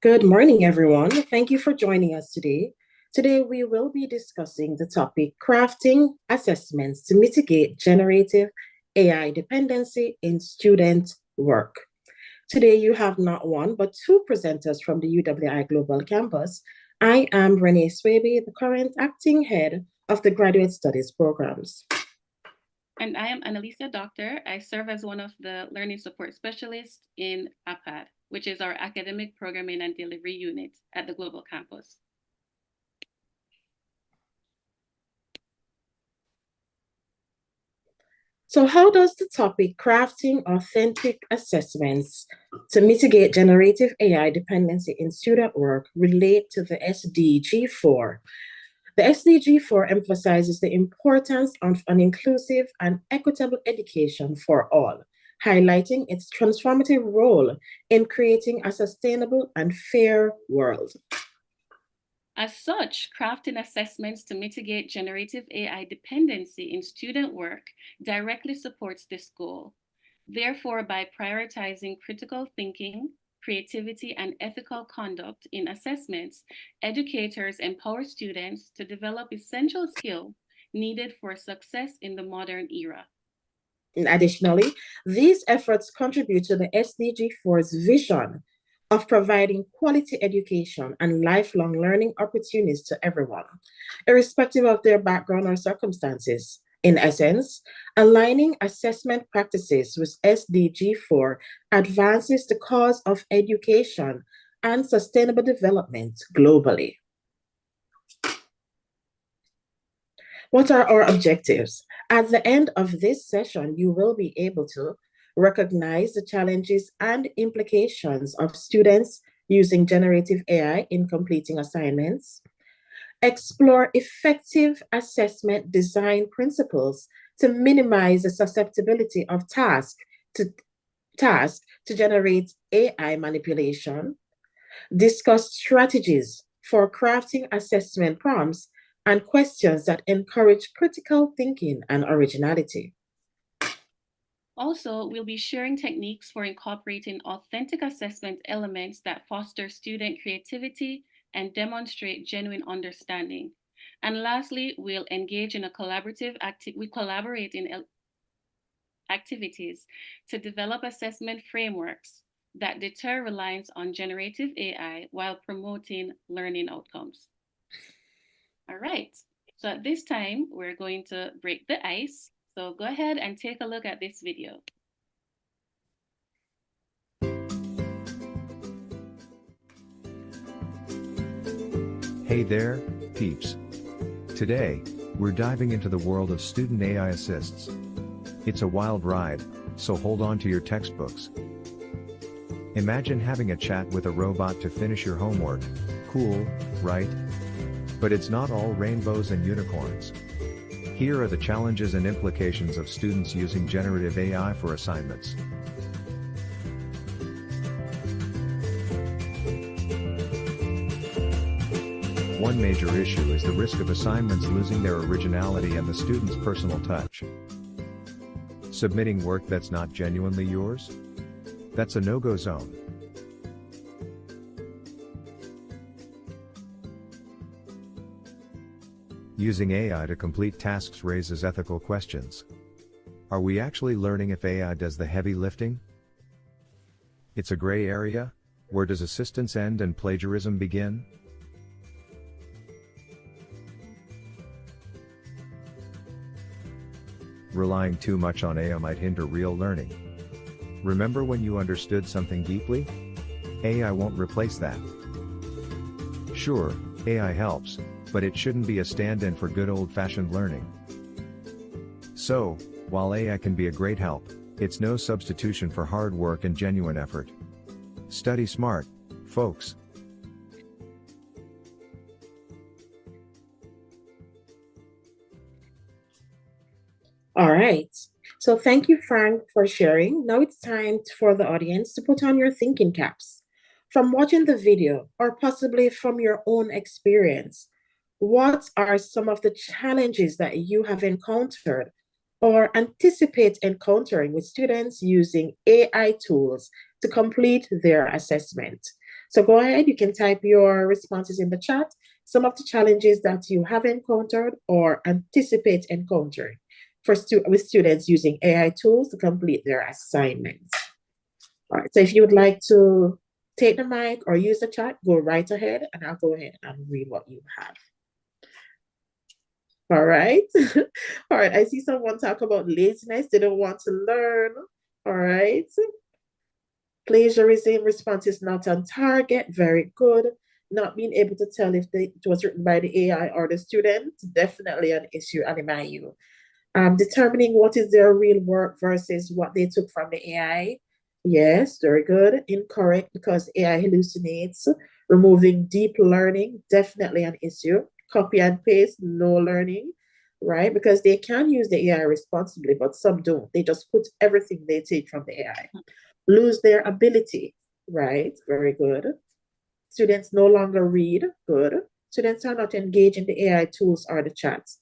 Good morning, everyone. Thank you for joining us today. Today, we will be discussing the topic crafting assessments to mitigate generative AI dependency in student work. Today, you have not one, but two presenters from the UWI Global Campus. I am Renee Swaby, the current acting head of the Graduate Studies programs. And I am Annalisa Doctor. I serve as one of the learning support specialists in APAD, which is our academic programming and delivery unit at the Global Campus. So how does the topic crafting authentic assessments to mitigate generative AI dependency in student work relate to the SDG4? The SDG4 emphasizes the importance of an inclusive and equitable education for all, highlighting its transformative role in creating a sustainable and fair world. As such, crafting assessments to mitigate generative AI dependency in student work directly supports this goal. Therefore, by prioritizing critical thinking, creativity, and ethical conduct in assessments, educators empower students to develop essential skills needed for success in the modern era. Additionally, these efforts contribute to the SDG4's vision of providing quality education and lifelong learning opportunities to everyone, irrespective of their background or circumstances. In essence, aligning assessment practices with SDG4 advances the cause of education and sustainable development globally. What are our objectives? At the end of this session, you will be able to recognize the challenges and implications of students using generative AI in completing assignments, explore effective assessment design principles to minimize the susceptibility of task to generate AI manipulation, discuss strategies for crafting assessment prompts and questions that encourage critical thinking and originality. Also, we'll be sharing techniques for incorporating authentic assessment elements that foster student creativity and demonstrate genuine understanding. And lastly, we'll engage in a we collaborate in activities to develop assessment frameworks that deter reliance on generative AI while promoting learning outcomes. All right, so at this time, we're going to break the ice. So go ahead and take a look at this video. Hey there, peeps. Today, we're diving into the world of student AI assists. It's a wild ride, so hold on to your textbooks. Imagine having a chat with a robot to finish your homework. Cool, right? But it's not all rainbows and unicorns. Here are the challenges and implications of students using generative AI for assignments. One major issue is the risk of assignments losing their originality and the student's personal touch. Submitting work that's not genuinely yours? That's a no-go zone. Using AI to complete tasks raises ethical questions. Are we actually learning if AI does the heavy lifting? It's a gray area. Where does assistance end and plagiarism begin? Relying too much on AI might hinder real learning. Remember when you understood something deeply? AI won't replace that. Sure, AI helps, but it shouldn't be a stand-in for good old-fashioned learning. So, while AI can be a great help, it's no substitution for hard work and genuine effort. Study smart, folks. All right. So thank you, Frank, for sharing. Now it's time for the audience to put on your thinking caps. From watching the video, or possibly from your own experience, what are some of the challenges that you have encountered or anticipate encountering with students using AI tools to complete their assessment? So go ahead, you can type your responses in the chat, some of the challenges that you have encountered or anticipate encountering with students using AI tools to complete their assignments. All right, so if you would like to take the mic or use the chat, go right ahead and I'll go ahead and read what you have. All right. All right, I see someone talk about laziness, they don't want to learn. All right. Plagiarism, response is not on target. Very good. Not being able to tell if it was written by the AI or the student, definitely an issue, Animayu. Determining what is their real work versus what they took from the AI. Yes, very good. Incorrect because AI hallucinates. Removing deep learning, definitely an issue. Copy and paste, no learning, right? Because they can use the AI responsibly, but some don't. They just put everything they take from the AI. Lose their ability, right? Very good. Students no longer read, good. Students are not engaged in the AI tools or the chats.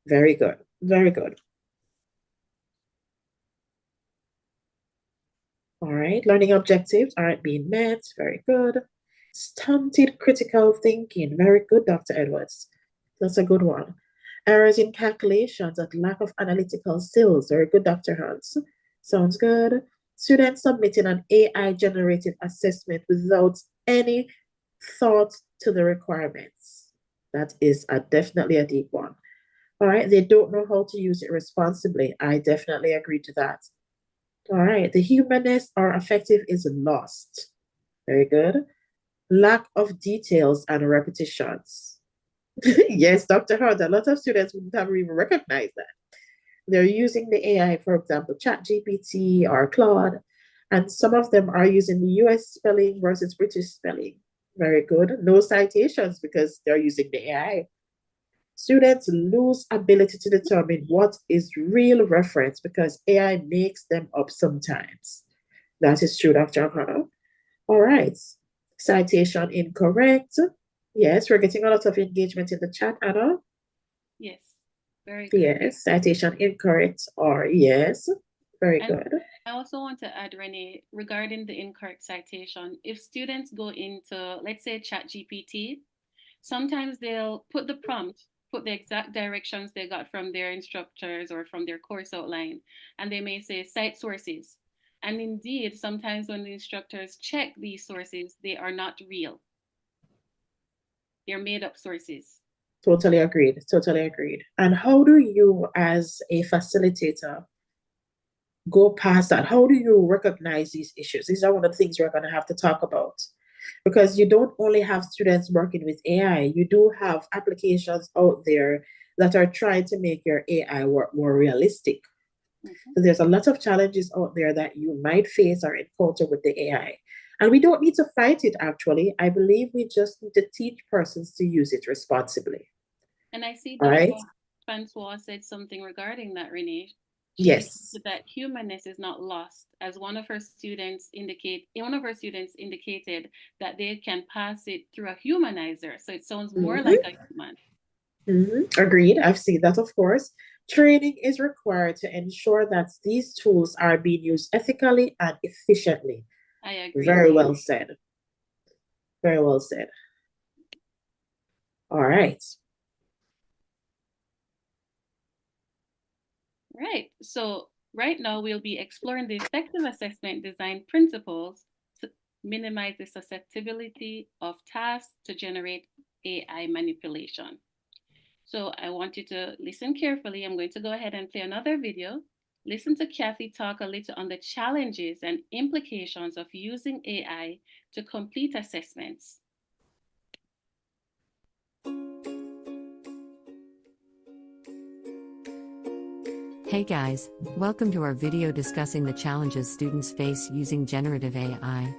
Very good, very good. All right, learning objectives aren't being met, very good. Stunted critical thinking, very good, Dr. Edwards. That's a good one. Errors in calculations and lack of analytical skills, very good, Dr. Hans. Sounds good. Students submitting an AI generative assessment without any thought to the requirements. That is definitely a deep one. All right, they don't know how to use it responsibly. I definitely agree to that. All right, the humanness or affective is lost. Very good. Lack of details and repetitions. Yes, Dr. Hunt, a lot of students wouldn't have even recognized that. They're using the AI, for example, ChatGPT or Claude, and some of them are using the US spelling versus British spelling. Very good. No citations because they're using the AI. Students lose ability to determine what is real reference because AI makes them up sometimes. That is true, Dr. O'Connor. All right. Citation incorrect. Yes, we're getting a lot of engagement in the chat, Anna. Yes, very good. Yes, citation incorrect or yes. Very And good. I also want to add, Renee, regarding the incorrect citation, if students go into, let's say, ChatGPT, sometimes they'll put the prompt, put the exact directions they got from their instructors or from their course outline, and they may say cite sources. And indeed, sometimes when the instructors check these sources, they are not real. They're made up sources. Totally agreed. Totally agreed. And how do you, as a facilitator, go past that? How do you recognize these issues? These are one of the things we're going to have to talk about. Because you don't only have students working with AI, you do have applications out there that are trying to make your AI work more realistic. Mm-hmm. So there's a lot of challenges out there that you might face or encounter with the AI. And we don't need to fight it, actually. I believe we just need to teach persons to use it responsibly. And I see All Dr. right? Francois said something regarding that, Renee. She Yes. indicated that humanness is not lost, as one of her students indicated that they can pass it through a humanizer, so it sounds more like a human. Agreed. I've seen that, of course. Training is required to ensure that these tools are being used ethically and efficiently. I agree. Very well said. Very well said. All right. Right. So right now we'll be exploring the effective assessment design principles to minimize the susceptibility of tasks to generate AI manipulation. So I want you to listen carefully. I'm going to go ahead and play another video. Listen to Kathy talk a little on the challenges and implications of using AI to complete assessments. Hey guys, welcome to our video discussing the challenges students face using generative AI.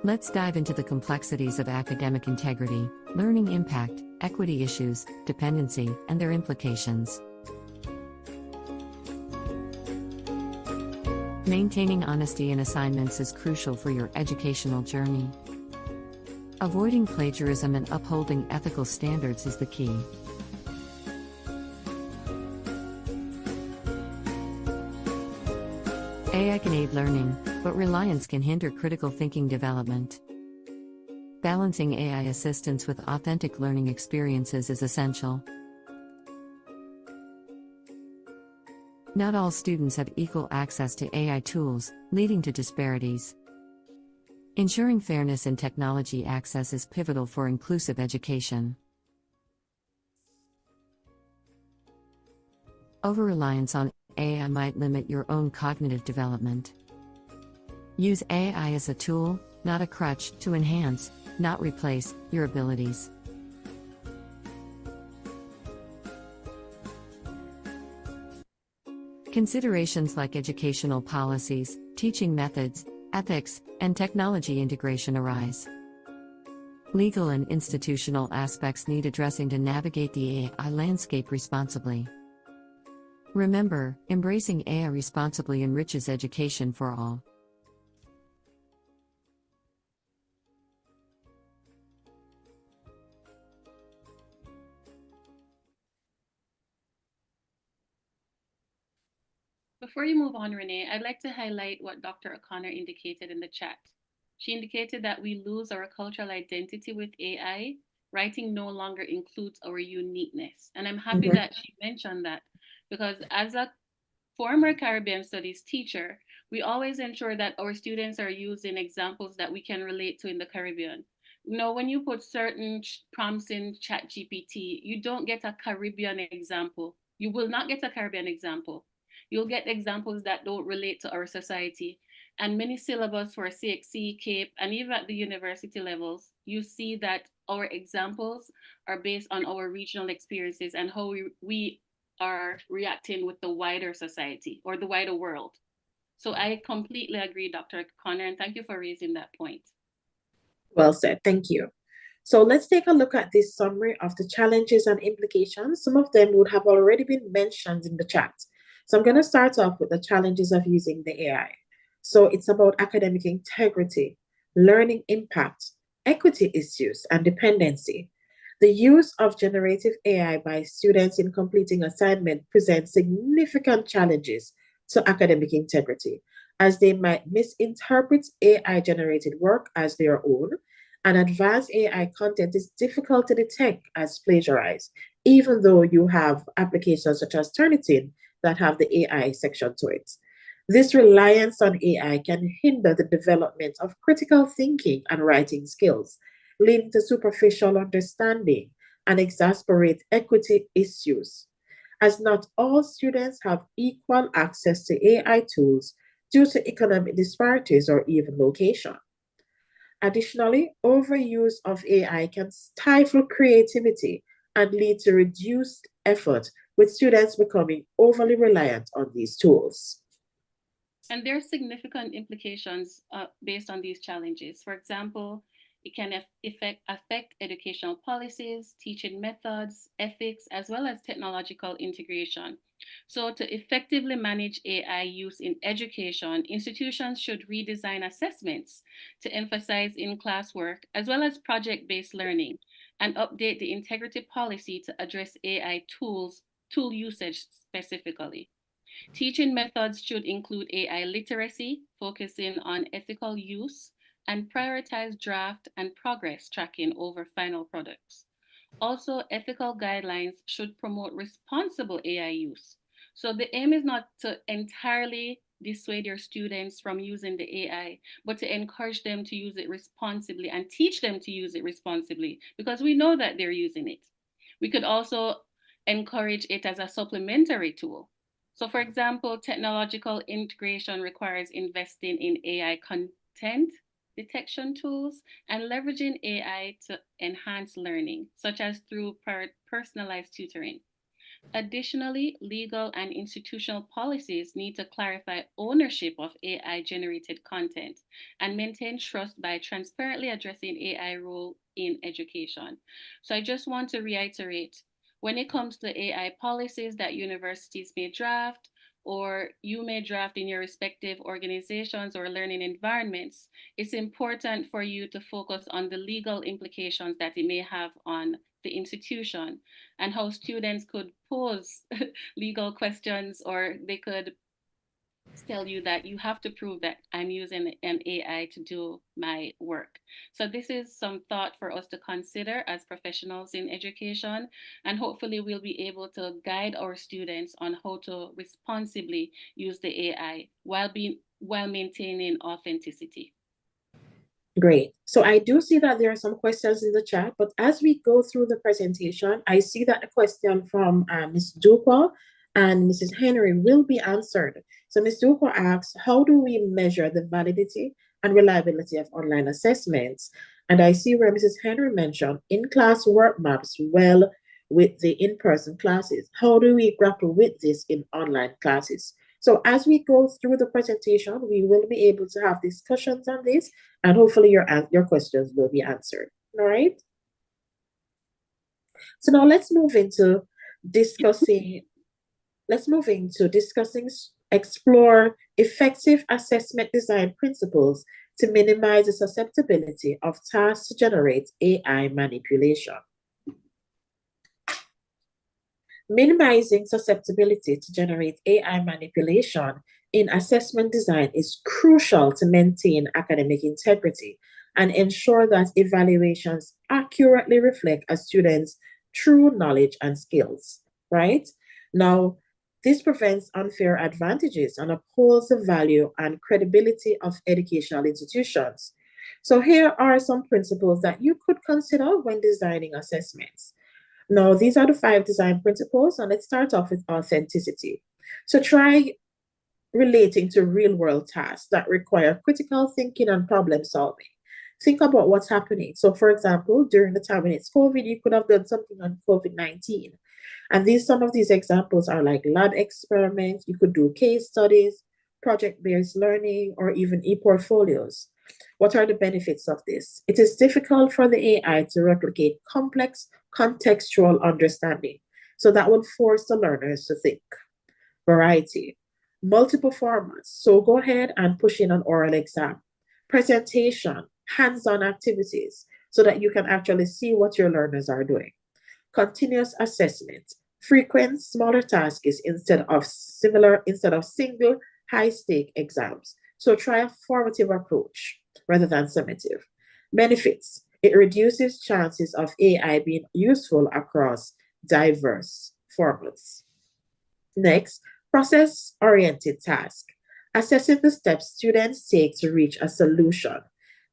Let's dive into the complexities of academic integrity, learning impact, equity issues, dependency, and their implications. Maintaining honesty in assignments is crucial for your educational journey. Avoiding plagiarism and upholding ethical standards is the key. AI can aid learning, but reliance can hinder critical thinking development. Balancing AI assistance with authentic learning experiences is essential. Not all students have equal access to AI tools, leading to disparities. Ensuring fairness in technology access is pivotal for inclusive education. Over-reliance on AI might limit your own cognitive development. Use AI as a tool, not a crutch, to enhance, not replace, your abilities. Considerations like educational policies, teaching methods, ethics, and technology integration arise. Legal and institutional aspects need addressing to navigate the AI landscape responsibly. Remember, embracing AI responsibly enriches education for all. Before you move on, Renee, I'd like to highlight what Dr. O'Connor indicated in the chat. She indicated that we lose our cultural identity with AI. Writing no longer includes our uniqueness. And I'm happy that she mentioned that because as a former Caribbean studies teacher, we always ensure that our students are using examples that we can relate to in the Caribbean. You know, when you put certain prompts in ChatGPT, you don't get a Caribbean example. You will not get a Caribbean example. You'll get examples that don't relate to our society. And many syllabus for CXC, CAPE, and even at the university levels, you see that our examples are based on our regional experiences and how we are reacting with the wider society or the wider world. So I completely agree, Dr. Connor, and thank you for raising that point. Well said. Thank you. So let's take a look at this summary of the challenges and implications. Some of them would have already been mentioned in the chat. So I'm going to start off with the challenges of using the AI. So it's about academic integrity, learning impact, equity issues, and dependency. The use of generative AI by students in completing assignment presents significant challenges to academic integrity, as they might misinterpret AI-generated work as their own, and advanced AI content is difficult to detect as plagiarized, even though you have applications such as Turnitin that have the AI section to it. This reliance on AI can hinder the development of critical thinking and writing skills, leading to superficial understanding and exacerbate equity issues, as not all students have equal access to AI tools due to economic disparities or even location. Additionally, overuse of AI can stifle creativity and lead to reduced effort, with students becoming overly reliant on these tools. And there are significant implications based on these challenges. For example, it can affect educational policies, teaching methods, ethics, as well as technological integration. So, to effectively manage AI use in education, institutions should redesign assessments to emphasize in class work as well as project based learning and update the integrity policy to address AI tool usage specifically. Teaching methods should include AI literacy, focusing on ethical use, and prioritize draft and progress tracking over final products. Also, ethical guidelines should promote responsible AI use. So the aim is not to entirely dissuade your students from using the AI, but to encourage them to use it responsibly and teach them to use it responsibly because we know that they're using it. We could also encourage it as a supplementary tool. So, for example, technological integration requires investing in AI content detection tools and leveraging AI to enhance learning, such as through personalized tutoring. Additionally, legal and institutional policies need to clarify ownership of AI generated content and maintain trust by transparently addressing AI role in education. So I just want to reiterate when it comes to AI policies that universities may draft or you may draft in your respective organizations or learning environments, it's important for you to focus on the legal implications that it may have on the institution and how students could pose legal questions or they could tell you that you have to prove that I'm using an AI to do my work. So this is some thought for us to consider as professionals in education, and hopefully we'll be able to guide our students on how to responsibly use the AI while maintaining authenticity. Great. So I do see that there are some questions in the chat, but as we go through the presentation, I see that the question from Ms. Dupa and Mrs. Henry will be answered. So Ms. Dupa asks, how do we measure the validity and reliability of online assessments? And I see where Mrs. Henry mentioned in-class work maps well with the in-person classes. How do we grapple with this in online classes? So as we go through the presentation, we will be able to have discussions on this, and hopefully your questions will be answered. All right. So now let's move into discussing. Explore effective assessment design principles to minimize the susceptibility of tasks to generate AI manipulation. Minimizing susceptibility to generate AI manipulation in assessment design is crucial to maintain academic integrity and ensure that evaluations accurately reflect a student's true knowledge and skills, right? Now, this prevents unfair advantages and upholds the value and credibility of educational institutions. So here are some principles that you could consider when designing assessments. Now, these are the 5 design principles, and let's start off with authenticity. So try relating to real world tasks that require critical thinking and problem solving. Think about what's happening. So, for example, during the time when it's COVID, you could have done something on COVID-19. And some of these examples are like lab experiments, you could do case studies, project-based learning, or even e-portfolios. What are the benefits of this? It is difficult for the AI to replicate complex contextual understanding. So that will force the learners to think. Variety, multiple formats. So go ahead and push in an oral exam, presentation, hands-on activities, so that you can actually see what your learners are doing. Continuous assessment, frequent smaller tasks instead of single high-stake exams. So try a formative approach rather than summative. Benefits, it reduces chances of AI being useful across diverse formats. Next, process-oriented task. Assessing the steps students take to reach a solution.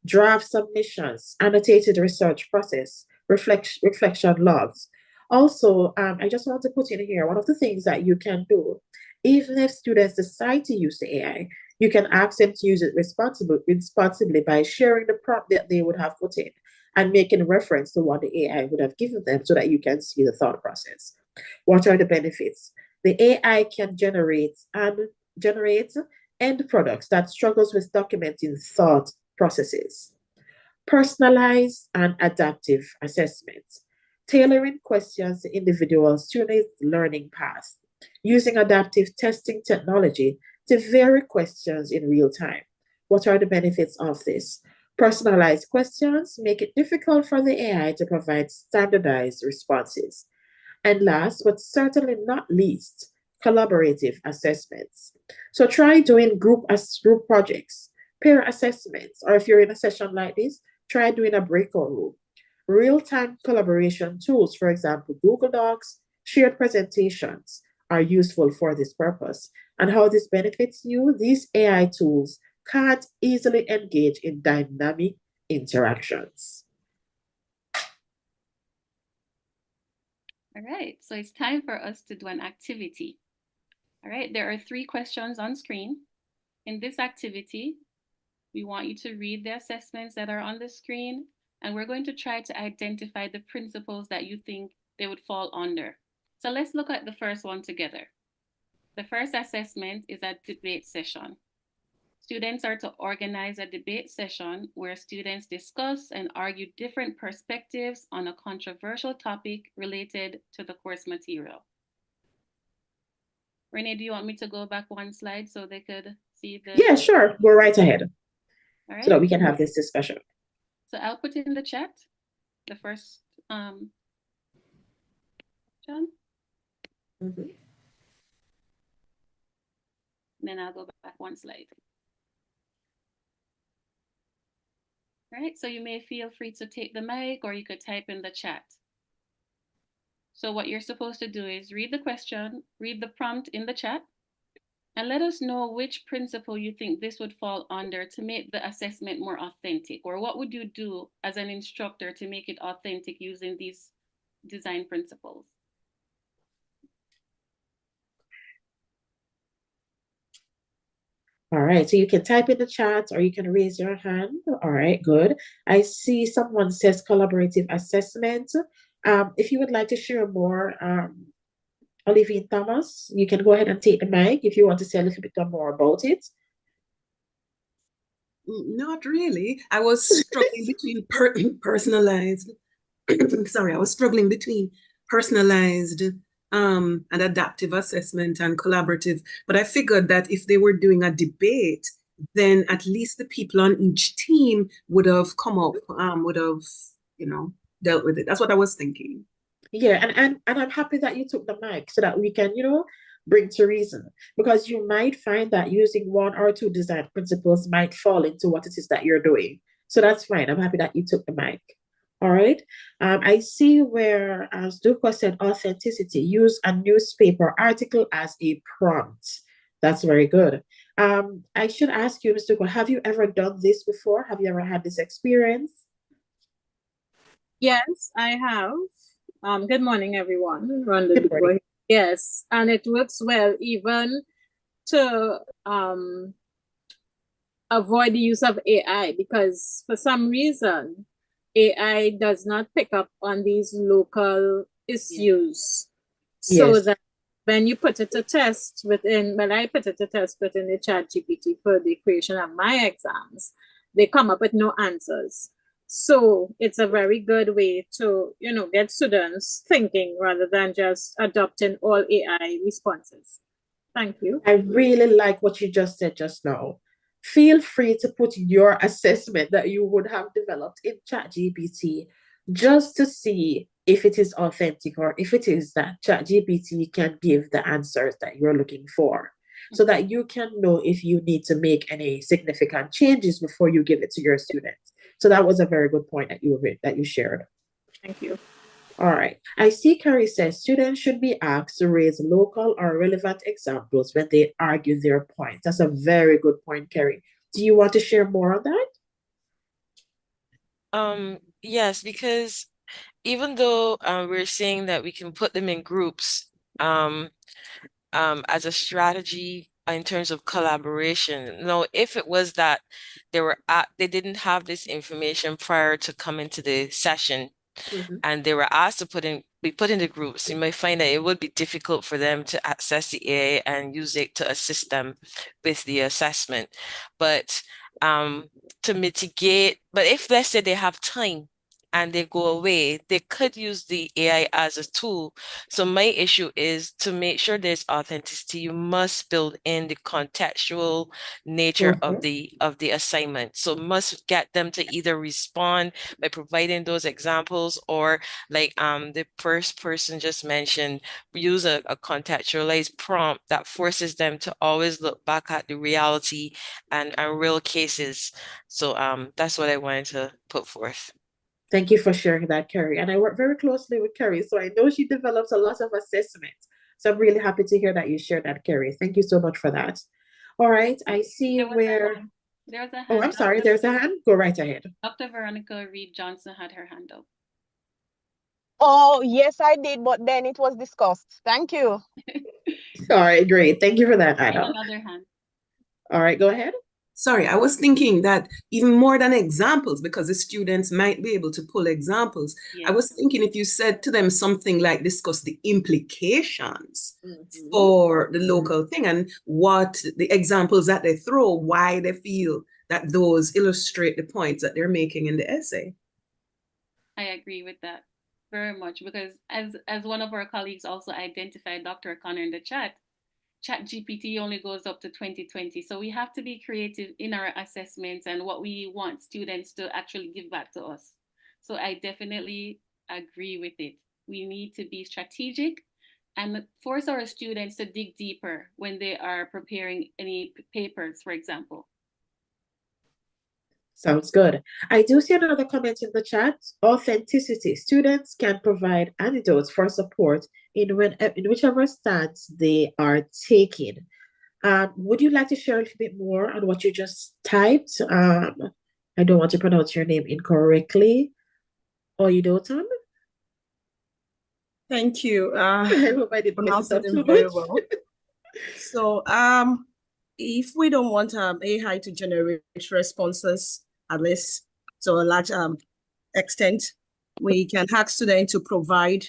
Draft submissions, annotated research process, reflection logs. Also, I just want to put in here, one of the things that you can do, even if students decide to use the AI, you can ask them to use it responsibly by sharing the prompt that they would have put in and making reference to what the AI would have given them so that you can see the thought process. What are the benefits? The AI can generate end products that struggles with documenting thought processes. Personalized and adaptive assessments, tailoring questions to individual students' learning path, using adaptive testing technology to vary questions in real time. What are the benefits of this? Personalized questions make it difficult for the AI to provide standardized responses. And last, but certainly not least, collaborative assessments. So try doing group projects, peer assessments, or if you're in a session like this, try doing a breakout room. Real-time collaboration tools, for example, Google Docs, shared presentations are useful for this purpose. And how this benefits you, these AI tools can't easily engage in dynamic interactions. All right, so it's time for us to do an activity. All right, there are 3 questions on screen. In this activity, we want you to read the assessments that are on the screen, and we're going to try to identify the principles that you think they would fall under. So let's look at the first one together. The first assessment is a debate session. Students are to organize a debate session where students discuss and argue different perspectives on a controversial topic related to the course material. Renee, do you want me to go back one slide so they could see the... Yeah, sure. Go right ahead. All right. So that we can have this discussion. So I'll put in the chat the first John. And then I'll go back one slide. All right, so you may feel free to take the mic or you could type in the chat. So what you're supposed to do is read the question, read the prompt in the chat, and let us know which principle you think this would fall under to make the assessment more authentic, or what would you do as an instructor to make it authentic using these design principles? All right, so you can type in the chat or you can raise your hand. All right, good. I see someone says collaborative assessment. If you would like to share more, Olivia Thomas, you can go ahead and take the mic if you want to say a little bit more about it. Not really. I was struggling between personalized. Sorry, I was struggling between personalized and adaptive assessment and collaborative. But I figured that if they were doing a debate, then at least the people on each team would have come up, would have, dealt with it. That's what I was thinking. Yeah, and I'm happy that you took the mic so that we can, bring to reason. Because you might find that using one or two design principles might fall into what it is that you're doing. So that's fine. I'm happy that you took the mic. All right. I see where, as Duko said, authenticity, use a newspaper article as a prompt. That's very good. I should ask you, Mr. Duko, have you ever done this before? Have you ever had this experience? Yes, I have. Good morning, everyone. Rhonda Good Dubois. morning. Yes, and it works well even to avoid the use of AI, because for some reason AI does not pick up on these local issues. So Yes. that when you put it to test within, when I put it to test within the chat GPT for the creation of my exams, they come up with no answers. So it's a very good way to, get students thinking rather than just adopting all AI responses. Thank you. I really like what you just said just now. Feel free to put your assessment that you would have developed in ChatGPT just to see if it is authentic or if it is that ChatGPT can give the answers that you're looking for so that you can know if you need to make any significant changes before you give it to your students. So that was a very good point that you shared. Thank you. All right. I see Carrie says students should be asked to raise local or relevant examples when they argue their points. That's a very good point, Carrie. Do you want to share more on that? Yes, because even though we're saying that we can put them in groups as a strategy in terms of collaboration. No, if it was that they didn't have this information prior to coming to the session, and they were asked to be put into groups, you might find that it would be difficult for them to access the AI and use it to assist them with the assessment. But to mitigate, but if let's say they have time and they go away, they could use the AI as a tool. So my issue is to make sure there's authenticity, you must build in the contextual nature of the assignment. So must get them to either respond by providing those examples, or like the first person just mentioned, use a contextualized prompt that forces them to always look back at the reality and real cases. So that's what I wanted to put forth. Thank you for sharing that, Carrie. And I work very closely with Carrie, so I know she develops a lot of assessments. So I'm really happy to hear that you shared that, Carrie. Thank you so much for that. All right, I see where... There's a hand. Oh, I'm sorry, there's a hand. Go right ahead. Dr. Veronica Reed Johnson had her hand up. Oh, yes, I did, but then it was discussed. Thank you. All right, great. Thank you for that, Anna. And another hand. All right, go ahead. Sorry, I was thinking that even more than examples, because the students might be able to pull examples. Yeah. I was thinking if you said to them something like discuss the implications for the local thing and what the examples that they throw, why they feel that those illustrate the points that they're making in the essay. I agree with that very much, because as one of our colleagues also identified, Dr. Connor, in the chat, ChatGPT only goes up to 2020. So we have to be creative in our assessments and what we want students to actually give back to us. So I definitely agree with it. We need to be strategic and force our students to dig deeper when they are preparing any papers, for example. Sounds good. I do see another comment in the chat. Authenticity. Students can provide anecdotes for support in whichever stance they are taking. Would you like to share a little bit more on what you just typed? I don't want to pronounce your name incorrectly. Or you don't, Tom? Thank you. I hope I didn't mess it up too very much. well. So, if we don't want AI to generate responses, at least to a large extent, we can ask students to provide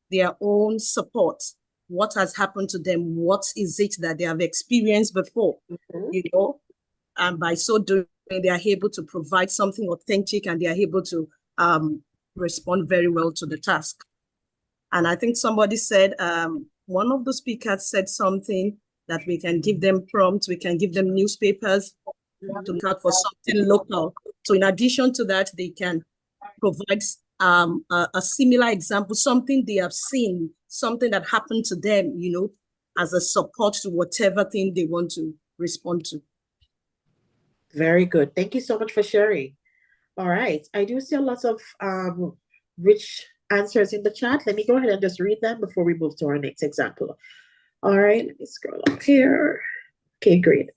their own support. What has happened to them? What is it that they have experienced before? You know, and by so doing, they are able to provide something authentic, and they are able to respond very well to the task. And I think somebody said, one of the speakers said something that we can give them prompts, we can give them newspapers to look out for something local. So in addition to that, they can provide a similar example, something they have seen, something that happened to them, you know, as a support to whatever thing they want to respond to. Very good. Thank you so much for sharing. All right. I do see a lot of rich answers in the chat. Let me go ahead and just read them before we move to our next example. All right. Let me scroll up here. Okay, great.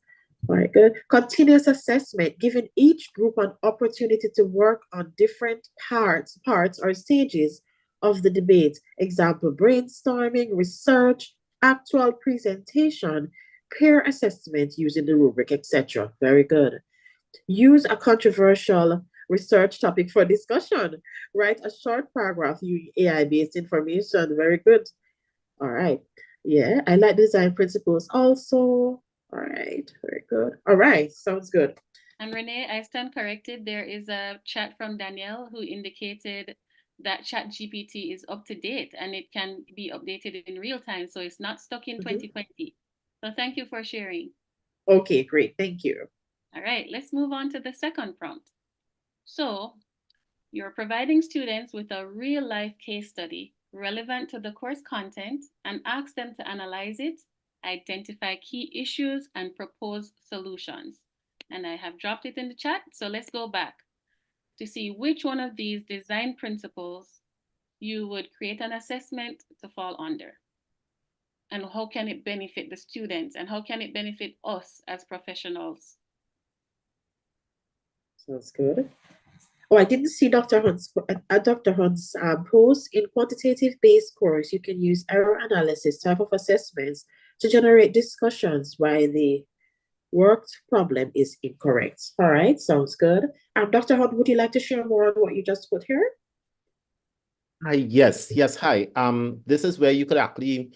All right, good. Continuous assessment, giving each group an opportunity to work on different parts or stages of the debate. Example, brainstorming, research, actual presentation, peer assessment using the rubric, etc. Very good. Use a controversial research topic for discussion. Write a short paragraph using AI-based information. Very good. All right. Yeah, I like design principles also. All right, very good. All right, sounds good. And Renee, I stand corrected. There is a chat from Danielle who indicated that ChatGPT is up to date and it can be updated in real time. So it's not stuck in 2020. So thank you for sharing. Okay, great. Thank you. All right, let's move on to the second prompt. So you're providing students with a real life case study relevant to the course content and ask them to analyze it, identify key issues, and propose solutions. And I have dropped it in the chat, so let's go back to see which one of these design principles you would create an assessment to fall under. And how can it benefit the students, and how can it benefit us as professionals? Sounds good. Oh, I didn't see Dr. Hunt's post. In quantitative-based course, you can use error analysis type of assessments to generate discussions why the worked problem is incorrect. All right, sounds good. Dr. Hunt, would you like to share more on what you just put here? Yes, hi. This is where you could actually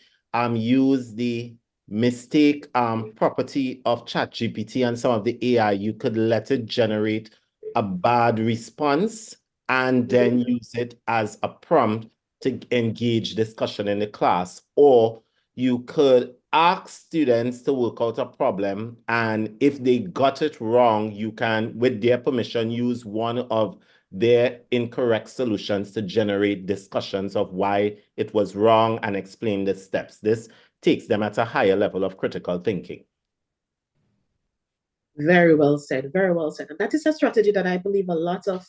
use the mistake property of ChatGPT and some of the AI. You could let it generate a bad response and then use it as a prompt to engage discussion in the class. Or you could ask students to work out a problem, and if they got it wrong, you can, with their permission, use one of their incorrect solutions to generate discussions of why it was wrong and explain the steps. This takes them at a higher level of critical thinking. Very well said, very well said. And that is a strategy that I believe a lot of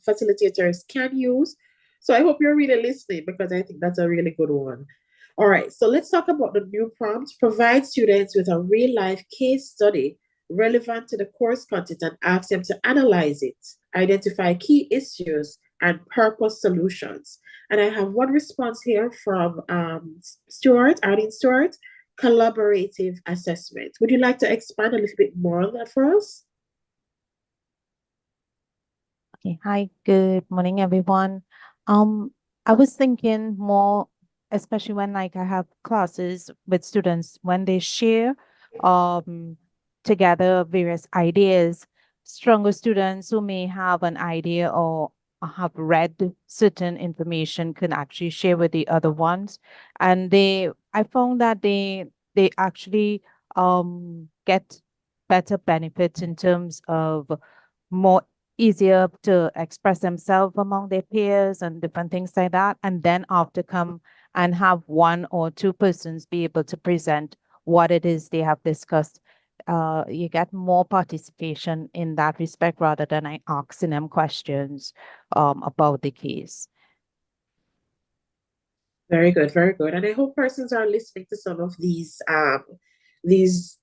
facilitators can use. So I hope you're really listening, because I think that's a really good one. All right, so let's talk about the new prompt. Provide students with a real-life case study relevant to the course content and ask them to analyze it, identify key issues, and purpose solutions. And I have one response here from Stuart, Arlene Stuart. Collaborative assessment. Would you like to expand a little bit more on that for us? Okay. Hi, good morning, everyone. I was thinking more, especially when like I have classes with students, when they share together various ideas, stronger students who may have an idea or have read certain information can actually share with the other ones. And I found that they actually get better benefits in terms of more easier to express themselves among their peers and different things like that. And then after come and have one or two persons be able to present what it is they have discussed. You get more participation in that respect rather than asking them questions about the case. Very good, very good. And I hope persons are listening to some of these ideas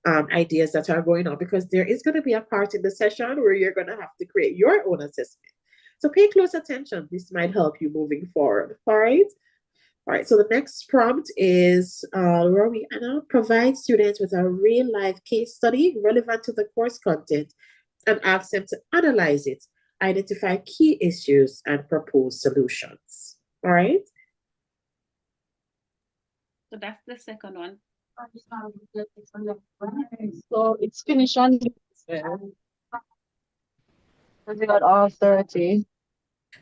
that are going on, because there is going to be a part in the session where you're going to have to create your own assessment. So pay close attention. This might help you moving forward. All right. All right. So the next prompt is, Rory Anna, provide students with a real life case study relevant to the course content and ask them to analyze it, identify key issues, and propose solutions. All right. So that's the second one. So it's finished on this. We got all 30.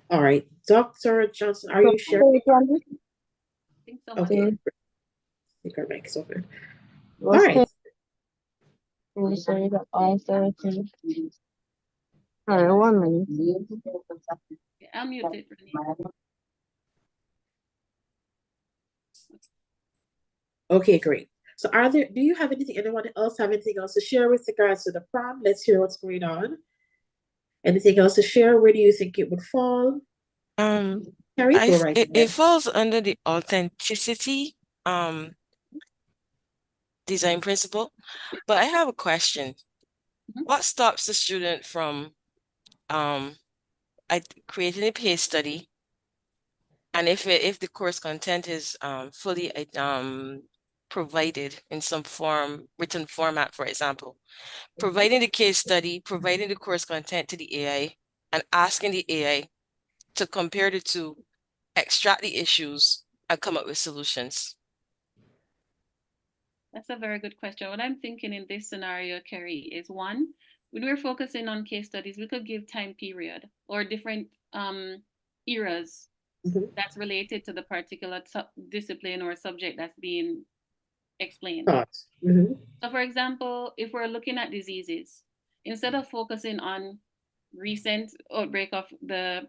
All right. Dr. Johnson, are you sharing? I think so. Okay. I think our mic is open. All All right. So we got all 30. All right, 1 minute. Okay, I'll mute it, Renee. Okay, great. So do you have anyone else have anything else to share with regards to the prompt? Let's hear what's going on. Anything else to share? Where do you think it would fall? Carrie, go right ahead. It falls under the authenticity design principle, but I have a question. What stops the student from creating a case study, and if the course content is fully provided in some written format, for example, providing the case study, providing the course content to the AI, and asking the AI to compare the two, extract the issues, and come up with solutions? That's a very good question. What I'm thinking in this scenario, Kerry, is one, when we're focusing on case studies, we could give time period or different eras that's related to the particular discipline or subject that's being explained. So for example, if we're looking at diseases, instead of focusing on recent outbreak of the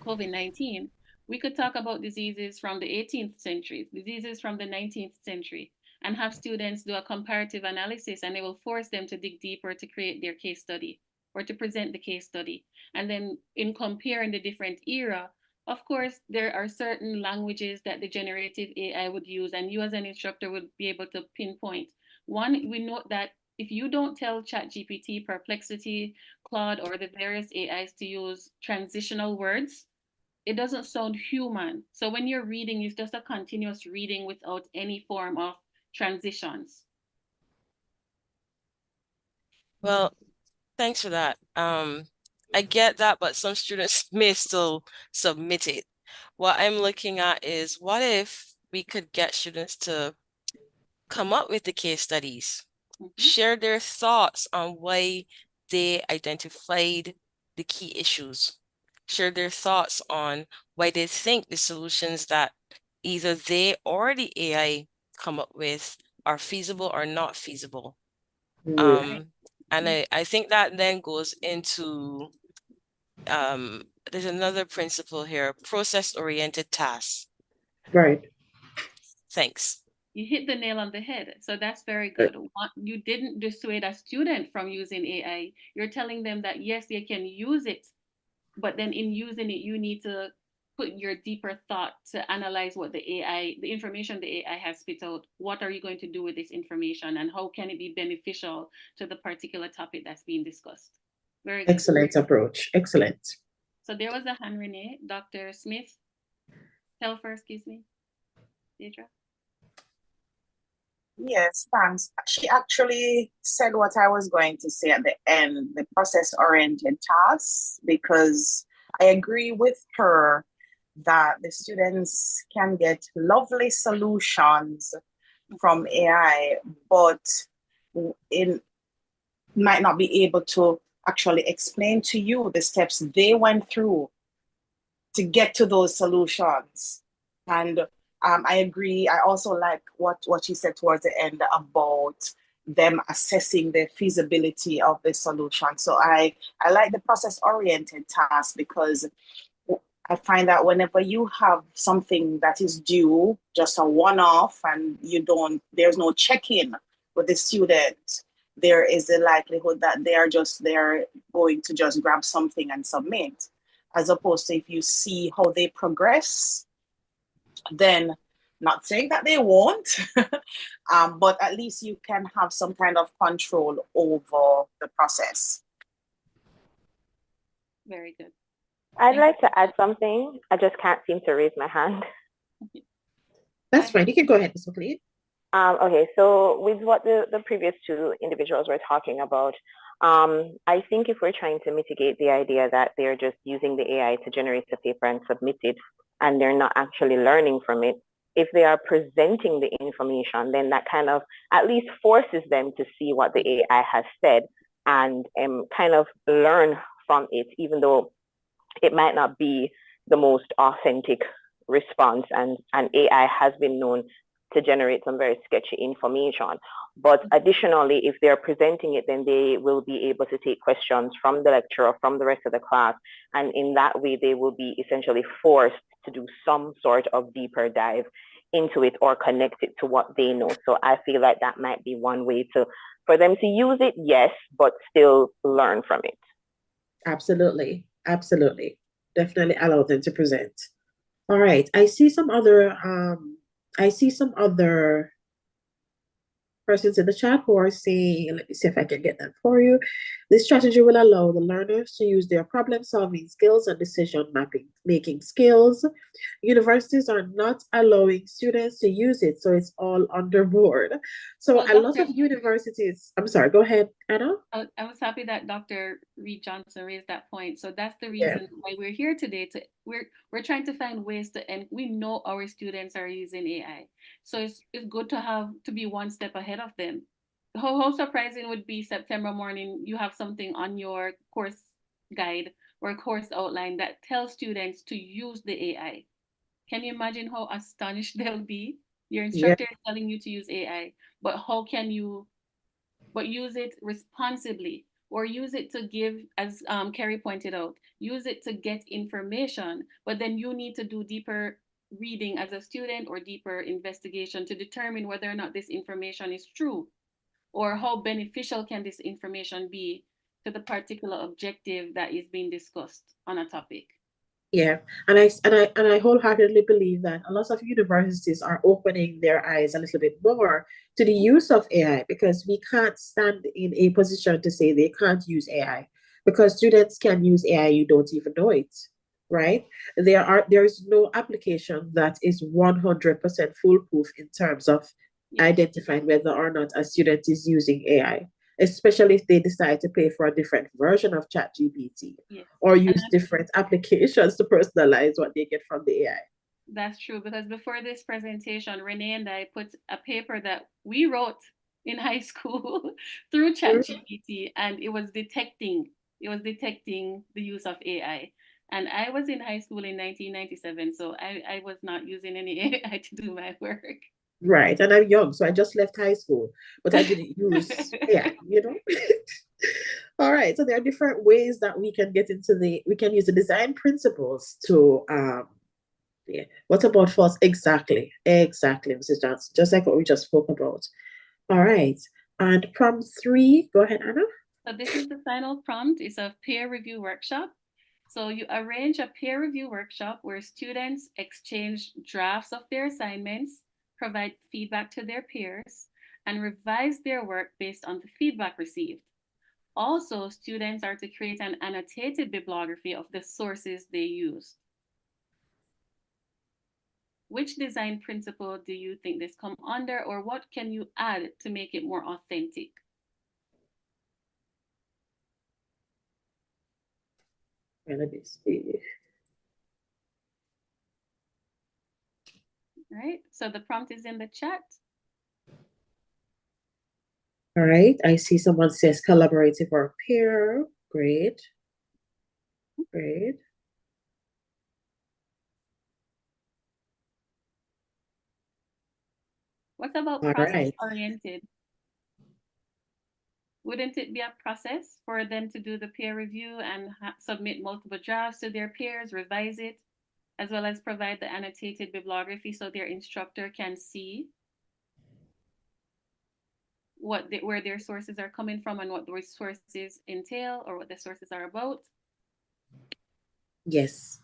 COVID-19, we could talk about diseases from the 18th century, diseases from the 19th century, and have students do a comparative analysis, and it will force them to dig deeper to create their case study or to present the case study. And then in comparing the different era, of course, there are certain languages that the generative AI would use, and you as an instructor would be able to pinpoint. One, we note that if you don't tell ChatGPT, Perplexity, Claude, or the various AIs to use transitional words, it doesn't sound human. So when you're reading, it's just a continuous reading without any form of transitions. Well, thanks for that. I get that, but some students may still submit it. What I'm looking at is, what if we could get students to come up with the case studies, share their thoughts on why they identified the key issues, share their thoughts on why they think the solutions that either they or the AI come up with are feasible or not feasible. And I think that then goes into, there's another principle here, process-oriented tasks. Right. Thanks. You hit the nail on the head. So that's very good. You didn't dissuade a student from using AI. You're telling them that, yes, they can use it, but then in using it, you need to put your deeper thought to analyze what the information the AI has spit out. What are you going to do with this information, and how can it be beneficial to the particular topic that's being discussed? Very good. Excellent approach. Excellent. So there was a hand, Renee. Dr. Smith. Telfer, excuse me. Deidre. Yes, thanks. She actually said what I was going to say at the end, the process-oriented tasks, because I agree with her that the students can get lovely solutions from AI, but it might not be able to actually explain to you the steps they went through to get to those solutions. And I agree. I also like what she said towards the end about them assessing the feasibility of the solution. So I like the process-oriented task, because I find that whenever you have something that is due, just a one-off, and there's no check-in with the student, there is a likelihood that they're going to just grab something and submit. As opposed to if you see how they progress, then not saying that they won't, but at least you can have some kind of control over the process. Very good. I'd like to add something. I just can't seem to raise my hand. That's fine. You can go ahead, Ms. McLean. Okay, so with what the previous two individuals were talking about, I think if we're trying to mitigate the idea that they're just using the AI to generate a paper and submit it, and they're not actually learning from it, if they are presenting the information, then that kind of at least forces them to see what the AI has said and kind of learn from it, even though it might not be the most authentic response. And AI has been known to generate some very sketchy information. But additionally, if they're presenting it, then they will be able to take questions from the lecturer, from the rest of the class. And in that way, they will be essentially forced to do some sort of deeper dive into it or connect it to what they know. So I feel like that might be one way for them to use it, yes, but still learn from it. Absolutely. Absolutely. Definitely allow them to present. All right. I see some other persons in the chat who are saying, let me see if I can get that for you. This strategy will allow the learners to use their problem-solving skills and decision-making skills. Universities are not allowing students to use it, so it's all under board. So Well, a lot of universities, I'm sorry, go ahead, Anna. I was happy that Dr. Reed Johnson raised that point. So that's the reason why we're here today. We're trying to find ways and we know our students are using AI. So it's good to be one step ahead of them. How surprising would be September morning, you have something on your course guide or course outline that tells students to use the AI. Can you imagine how astonished they'll be? Your instructor is telling you to use AI, but how can you use it responsibly, or use it to give, as Kerry pointed out, use it to get information, but then you need to do deeper reading as a student or deeper investigation to determine whether or not this information is true, or how beneficial can this information be to the particular objective that is being discussed on a topic. Yeah, and I wholeheartedly believe that a lot of universities are opening their eyes a little bit more to the use of AI, because we can't stand in a position to say they can't use AI, because students can use AI, you don't even know it, right? There is no application that is 100% foolproof in terms of identifying whether or not a student is using AI, especially if they decide to pay for a different version of ChatGPT or use different applications to personalize what they get from the AI. That's true, because before this presentation, Renee and I put a paper that we wrote in high school through ChatGPT, and it was detecting the use of AI. And I was in high school in 1997, so I was not using any AI to do my work. Right, and I'm young, so I just left high school, but I didn't use AI, you know? All right, so there are different ways that we can we can use the design principles to, what about false? Exactly, Mrs. Johnson, just like what we just spoke about. All right, and prompt 3, go ahead, Anna. So this is the final prompt. It's a peer review workshop. So you arrange a peer review workshop where students exchange drafts of their assignments, provide feedback to their peers, and revise their work based on the feedback received. Also, students are to create an annotated bibliography of the sources they used. Which design principle do you think this come under, or what can you add to make it more authentic? Let me see. All right, so the prompt is in the chat. All right, I see someone says collaborative or peer. Great. Great. What about process-oriented? Wouldn't it be a process for them to do the peer review and submit multiple drafts to their peers, revise it, as well as provide the annotated bibliography so their instructor can see where their sources are coming from and what those sources entail or what the sources are about. Yes.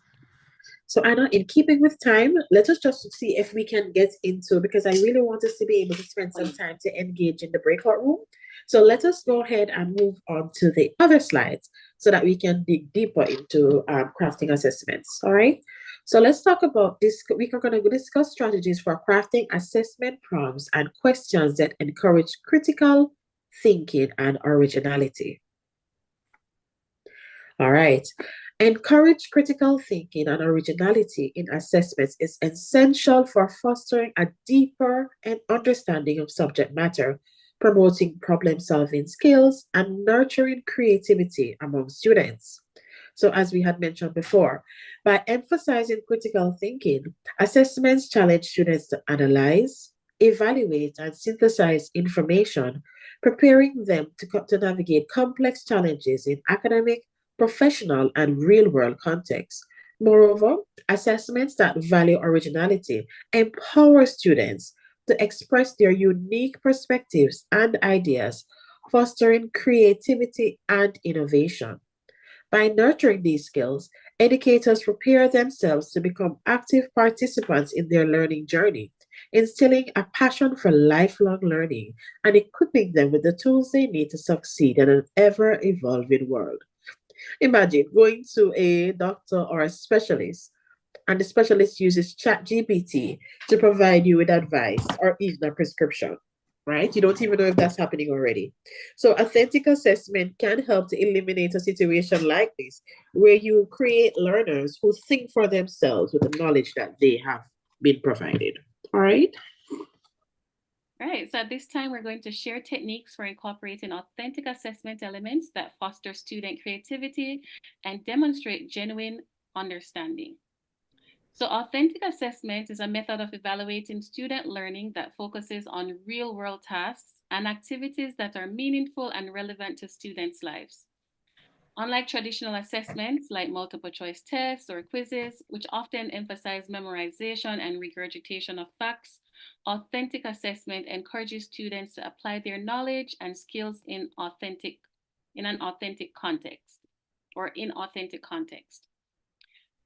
So Anna, in keeping with time, let us just see if we can get into, because I really want us to be able to spend some time to engage in the breakout room. So let us go ahead and move on to the other slides so that we can dig deeper into crafting assessments. All right. So let's talk about this. We are going to discuss strategies for crafting assessment prompts and questions that encourage critical thinking and originality. All right. Encourage critical thinking and originality in assessments is essential for fostering a deeper understanding of subject matter, promoting problem solving skills, and nurturing creativity among students. So, as we had mentioned before, by emphasizing critical thinking, assessments challenge students to analyze, evaluate, and synthesize information, preparing them to navigate complex challenges in academic, professional, and real world contexts. Moreover, assessments that value originality empower students to express their unique perspectives and ideas, fostering creativity and innovation. By nurturing these skills, educators prepare themselves to become active participants in their learning journey, instilling a passion for lifelong learning and equipping them with the tools they need to succeed in an ever evolving world. Imagine going to a doctor or a specialist, and the specialist uses ChatGPT to provide you with advice or even a prescription, right? You don't even know if that's happening already. So, authentic assessment can help to eliminate a situation like this, where you create learners who think for themselves with the knowledge that they have been provided. All right. All right, so at this time, we're going to share techniques for incorporating authentic assessment elements that foster student creativity and demonstrate genuine understanding. So authentic assessment is a method of evaluating student learning that focuses on real-world tasks and activities that are meaningful and relevant to students' lives. Unlike traditional assessments like multiple choice tests or quizzes, which often emphasize memorization and regurgitation of facts, authentic assessment encourages students to apply their knowledge and skills in an authentic context or in authentic context.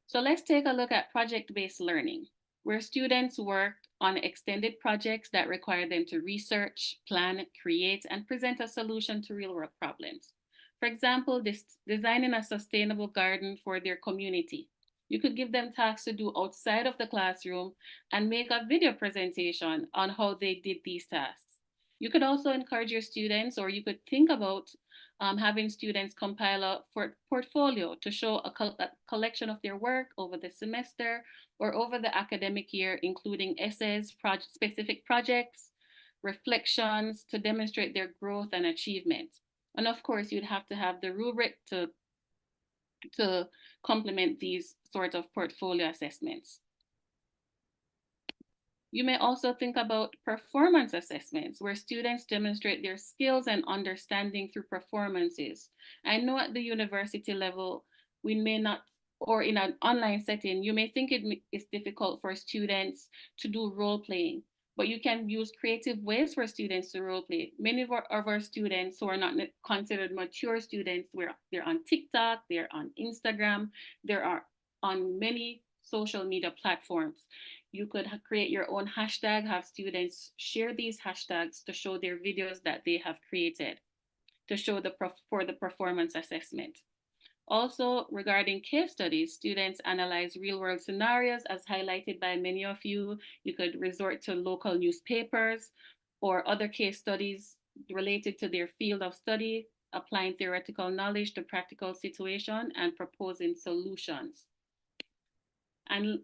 So let's take a look at project-based learning, where students work on extended projects that require them to research, plan, create, and present a solution to real-world problems. For example, designing a sustainable garden for their community. You could give them tasks to do outside of the classroom and make a video presentation on how they did these tasks. You could also encourage your students, or you could think about having students compile a portfolio to show a collection of their work over the semester or over the academic year, including essays, specific projects, reflections to demonstrate their growth and achievement. And of course, you'd have to have the rubric to complement these sorts of portfolio assessments. You may also think about performance assessments, where students demonstrate their skills and understanding through performances. I know at the university level, we may not, or in an online setting, you may think it is difficult for students to do role playing, but you can use creative ways for students to role play. Many of our students who are not considered mature students, they're on TikTok, they're on Instagram, they're on many social media platforms. You could create your own hashtag, have students share these hashtags to show their videos that they have created to show for the performance assessment. Also, regarding case studies, students analyze real-world scenarios as highlighted by many of you. You could resort to local newspapers or other case studies related to their field of study, applying theoretical knowledge to practical situation and proposing solutions. And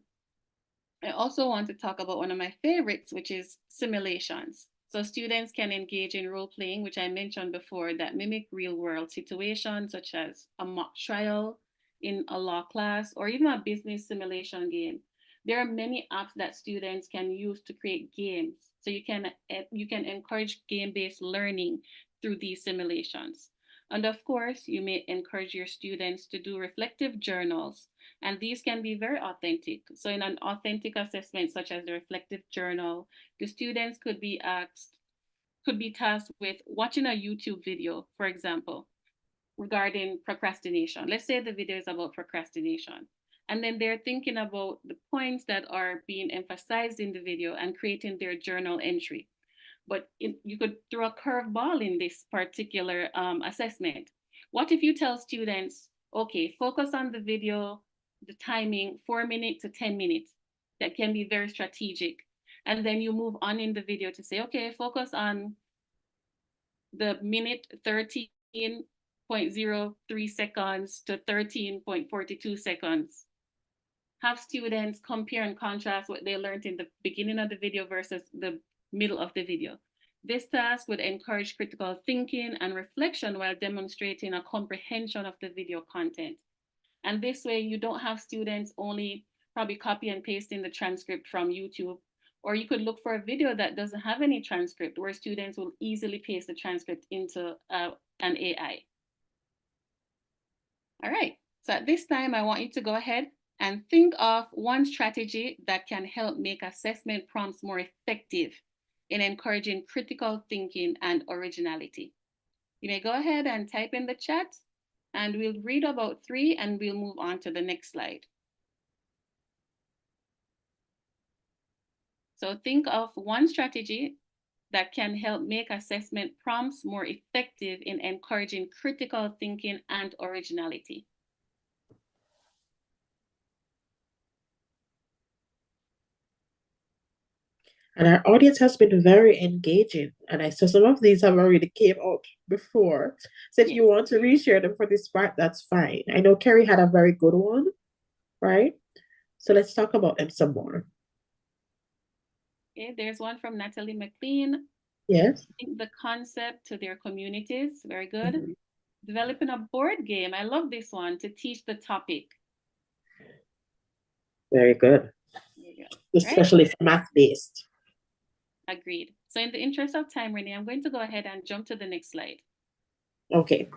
I also want to talk about one of my favorites, which is simulations. So students can engage in role playing, which I mentioned before, that mimic real world situations such as a mock trial in a law class or even a business simulation game. There are many apps that students can use to create games. So you can encourage game-based learning through these simulations. And of course, you may encourage your students to do reflective journals, and these can be very authentic. So in an authentic assessment, such as the reflective journal, the students could be tasked with watching a YouTube video, for example, regarding procrastination. Let's say the video is about procrastination. And then they're thinking about the points that are being emphasized in the video and creating their journal entry. But you could throw a curveball in this particular assessment. What if you tell students, okay, focus on the video, the timing, 4 minutes to 10 minutes? That can be very strategic. And then you move on in the video to say, okay, focus on the minute 13.03 seconds to 13.42 seconds. Have students compare and contrast what they learned in the beginning of the video versus the middle of the video. This task would encourage critical thinking and reflection while demonstrating a comprehension of the video content. And this way, you don't have students only probably copy and pasting the transcript from YouTube, or you could look for a video that doesn't have any transcript where students will easily paste the transcript into an AI. All right, so at this time, I want you to go ahead and think of one strategy that can help make assessment prompts more effective in encouraging critical thinking and originality. You may go ahead and type in the chat, and we'll read about 3 and we'll move on to the next slide. So think of one strategy that can help make assessment prompts more effective in encouraging critical thinking and originality. And our audience has been very engaging. And I saw some of these have already came out before. So if you want to reshare them for this part, that's fine. I know Kerry had a very good one, right? So let's talk about them some more. Okay, there's one from Natalie McLean. Yes. The concept to their communities, very good. Developing a board game, I love this one, to teach the topic. Very good. Especially for math-based. Agreed. So in the interest of time, Renee, I'm going to go ahead and jump to the next slide. Okay.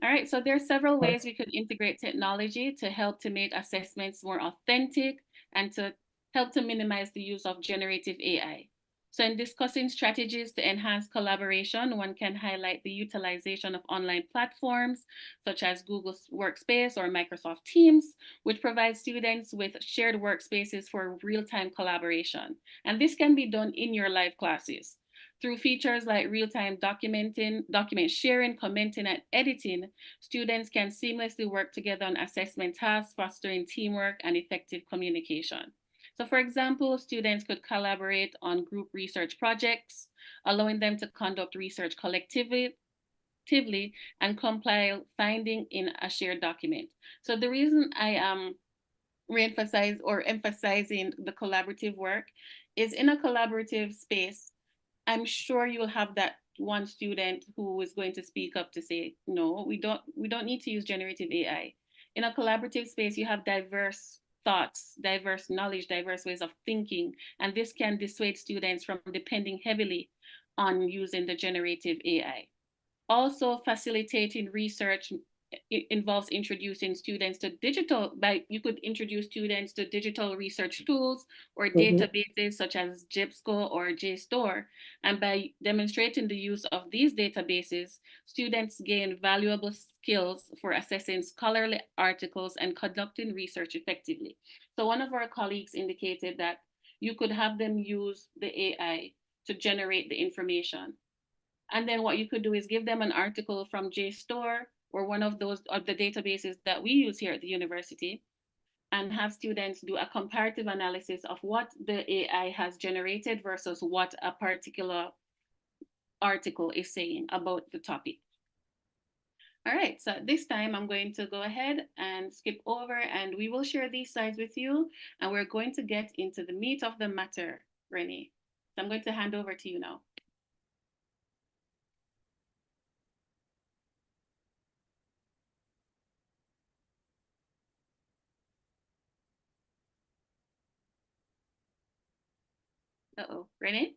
All right, so there are several ways we could integrate technology to help to make assessments more authentic and to help to minimize the use of generative AI. So in discussing strategies to enhance collaboration, one can highlight the utilization of online platforms such as Google Workspace or Microsoft Teams, which provide students with shared workspaces for real-time collaboration. And this can be done in your live classes. Through features like real-time document sharing, commenting, and editing, students can seamlessly work together on assessment tasks, fostering teamwork and effective communication. So for example, students could collaborate on group research projects, allowing them to conduct research collectively and compile finding in a shared document. So the reason I am emphasizing the collaborative work is in a collaborative space, I'm sure you'll have that one student who is going to speak up to say, no, we don't need to use generative AI. In a collaborative space, you have diverse thoughts, diverse knowledge, diverse ways of thinking, and this can dissuade students from depending heavily on using the generative AI. Also, facilitating research involves introducing students to you could introduce students to digital research tools or databases such as GIPSCO or JSTOR. And by demonstrating the use of these databases, students gain valuable skills for assessing scholarly articles and conducting research effectively. So one of our colleagues indicated that you could have them use the AI to generate the information. And then what you could do is give them an article from JSTOR or one of the databases that we use here at the university, and have students do a comparative analysis of what the AI has generated versus what a particular article is saying about the topic. All right, so at this time, I'm going to go ahead and skip over and we will share these slides with you, and we're going to get into the meat of the matter, Renee. So I'm going to hand over to you now. Uh-oh, Renee?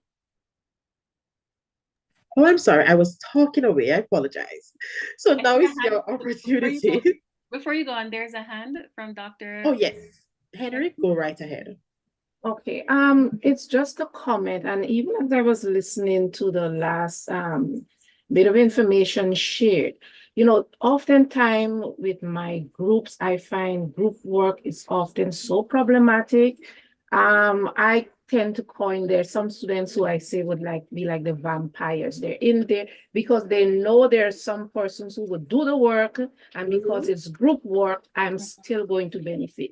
Oh, I'm sorry. I was talking away. I apologize. So I now see a is hand your opportunity. before you go on, there's a hand from Dr. Oh, yes. Henry, go right ahead. Okay, it's just a comment, and even as I was listening to the last bit of information shared, you know, oftentimes with my groups, I find group work is often so problematic. I tend to coin there some students who I say would like be like the vampires. They're in there because they know there are some persons who would do the work, and because it's group work, I'm still going to benefit.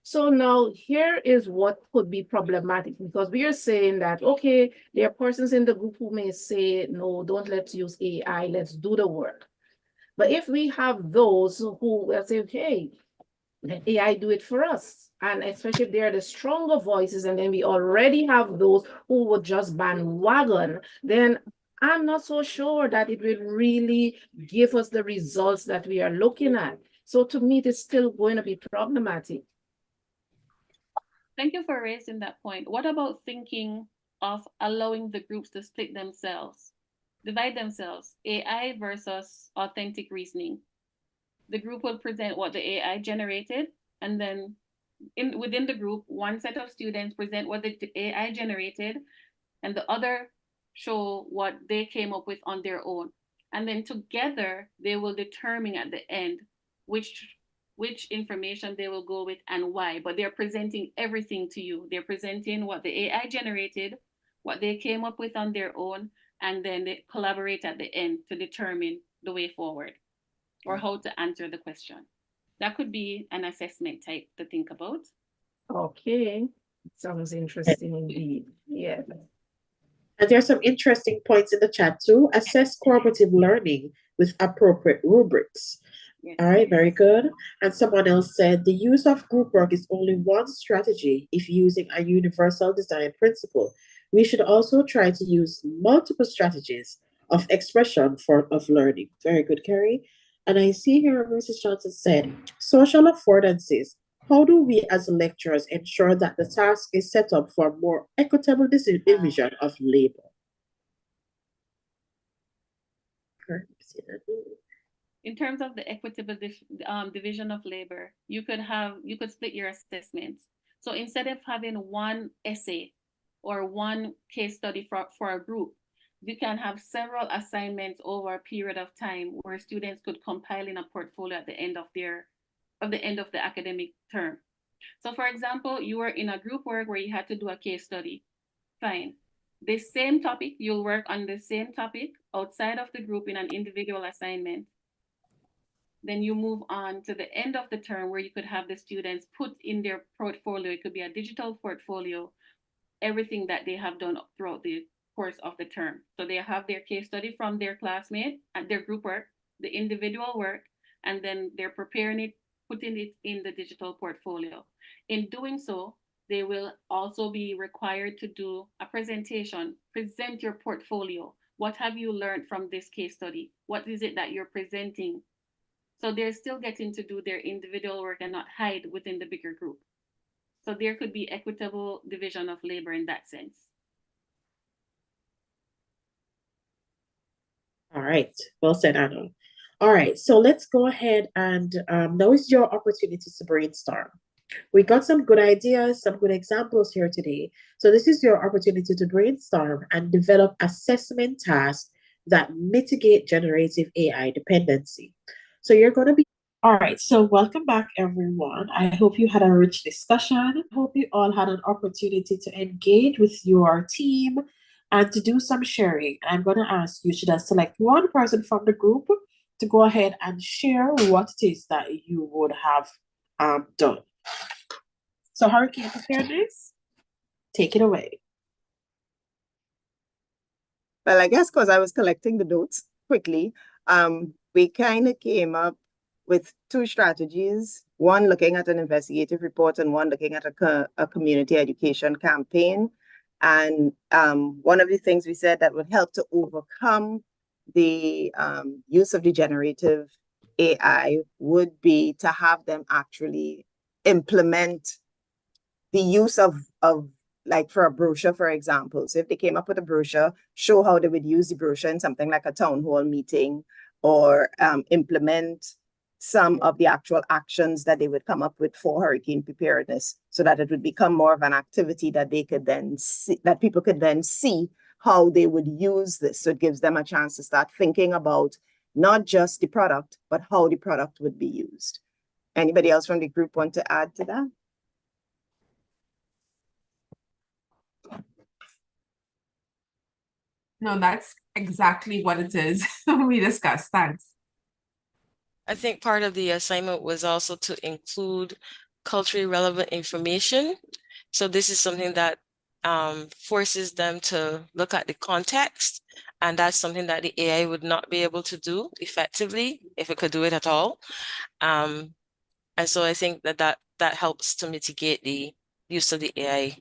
So now here is what could be problematic because we are saying that, okay, there are persons in the group who may say, no, don't let's use AI, let's do the work. But if we have those who will say, okay, let AI do it for us. And especially if they are the stronger voices, and then we already have those who would just bandwagon, then I'm not so sure that it will really give us the results that we are looking at. So to me, it's still going to be problematic. Thank you for raising that point. What about thinking of allowing the groups to split themselves, divide themselves, AI versus authentic reasoning? The group will present what the AI generated, and then within the group, one set of students present what the AI generated, and the other show what they came up with on their own. And then together, they will determine at the end which information they will go with and why. But they're presenting everything to you. They're presenting what the AI generated, what they came up with on their own, and then they collaborate at the end to determine the way forward or how to answer the question. That could be an assessment type to think about. Okay, sounds interesting indeed. Yeah. And there are some interesting points in the chat too. Assess cooperative learning with appropriate rubrics. Yes. All right, very good. And someone else said the use of group work is only one strategy if using a universal design principle. We should also try to use multiple strategies of expression of learning. Very good, Carrie. And I see here Mrs. Johnson said, social affordances. How do we as lecturers ensure that the task is set up for more equitable division of labor? In terms of the equitable division of labor, you could split your assessments. So instead of having one essay or one case study for a group, you can have several assignments over a period of time where students could compile in a portfolio at the end of the academic term. So for example, you were in a group work where you had to do a case study. Fine. The same topic, you'll work on the same topic outside of the group in an individual assignment. Then you move on to the end of the term where you could have the students put in their portfolio. It could be a digital portfolio, everything that they have done throughout the course of the term. So they have their case study from their classmate and their group work, the individual work, and then they're preparing it, putting it in the digital portfolio. In doing so, they will also be required to do a presentation, present your portfolio. What have you learned from this case study? What is it that you're presenting? So they're still getting to do their individual work and not hide within the bigger group. So there could be equitable division of labor in that sense. All right, well said, Anna. All right, so let's go ahead and now is your opportunity to brainstorm. We got some good ideas, some good examples here today. So this is your opportunity to brainstorm and develop assessment tasks that mitigate generative AI dependency. So you're going to be all right. So welcome back, everyone. I hope you had a rich discussion. I hope you all had an opportunity to engage with your team and to do some sharing. I'm going to ask you to just select one person from the group to go ahead and share what it is that you would have done. So hurricane preparedness, take it away. Well, I guess because I was collecting the notes quickly, we kind of came up with two strategies, one looking at an investigative report and one looking at a community education campaign. And one of the things we said that would help to overcome the use of the generative AI would be to have them actually implement the use of like for a brochure, for example. So if they came up with a brochure, show how they would use the brochure in something like a town hall meeting, or implement some of the actual actions that they would come up with for hurricane preparedness, so that it would become more of an activity that they could then see, that people could then see how they would use this. So it gives them a chance to start thinking about not just the product, but how the product would be used. Anybody else from the group want to add to that? No, that's exactly what it is we discussed. Thanks. I think part of the assignment was also to include culturally relevant information. So this is something that forces them to look at the context, and that's something that the AI would not be able to do effectively if it could do it at all. And so I think that helps to mitigate the use of the AI.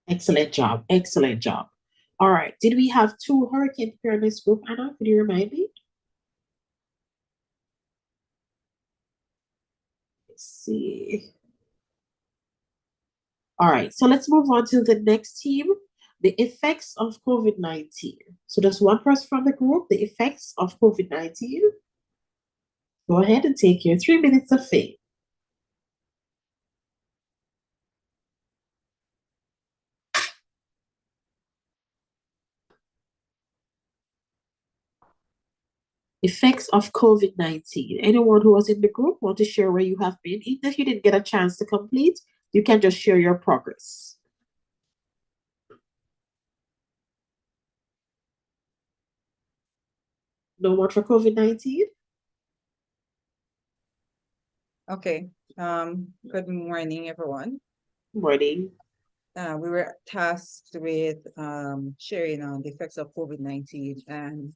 Excellent job. Excellent job. All right. Did we have 2 hurricane preparedness group, Anna? Could you remind me? Let's see. All right. So let's move on to the next team, the effects of COVID-19. So there's one person from the group, the effects of COVID-19. Go ahead and take your 3 minutes of fame. Effects of COVID-19. Anyone who was in the group want to share where you have been? Even if you didn't get a chance to complete, you can just share your progress. No one for COVID-19? Okay. Good morning, everyone. Morning. We were tasked with sharing on the effects of COVID-19, and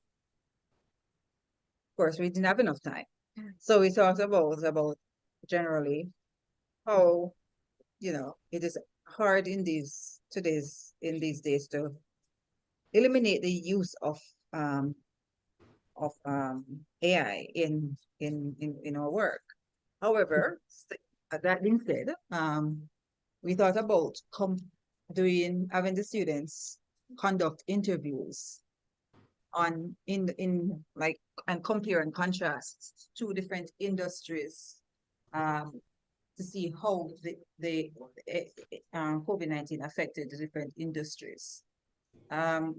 of course, we didn't have enough time. So we talked about generally how, it is hard in these days to eliminate the use of AI in our work. However, that being said, we thought about having the students conduct interviews and compare and contrast 2 different industries to see how the COVID-19 affected the different industries.